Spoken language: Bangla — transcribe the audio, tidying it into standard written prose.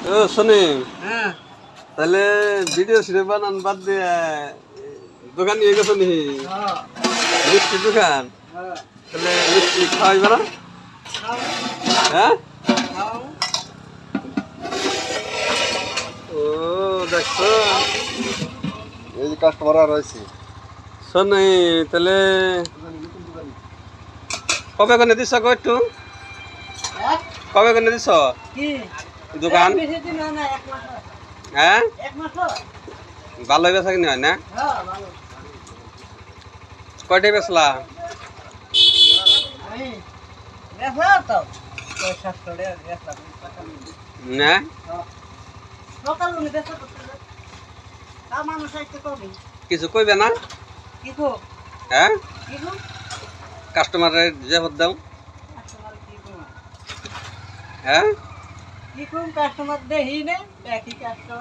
ও শোনে হ্যাঁ তাহলে ভিডিও সিডিও বানান বাদ দিয়ে দোকান নিয়ে গেছো নি হ্যাঁ মিষ্টি দোকান হ্যাঁ তাহলে মিষ্টি খাওয়াইবে না খাও হ্যাঁ খাও ও দেখছো এই যে কাস্টমার আর রয়েছে শোনে তাহলে কবে করে দিছ গো একটু হ্যাঁ কবে করে দিছ কি দোকান বেশি দিন হয় না 1 মাস হয়। হ্যাঁ 1 মাস হয়? ভালো বেচা কিনে হয় না হ্যাঁ ভালো কয়টাই বেচলা আমি বেসা তো 700 টাকা বেসা না সকাল উনি বেসা করতে তা মানুষ আইতে কবি কিছু কইবে না কিছু হ্যাঁ কিছু কাস্টমারের জবাব দাও কাস্টমার কি কম হ্যাঁ কি কম কাস্টমার দেহি নে দেখি কাস্টমার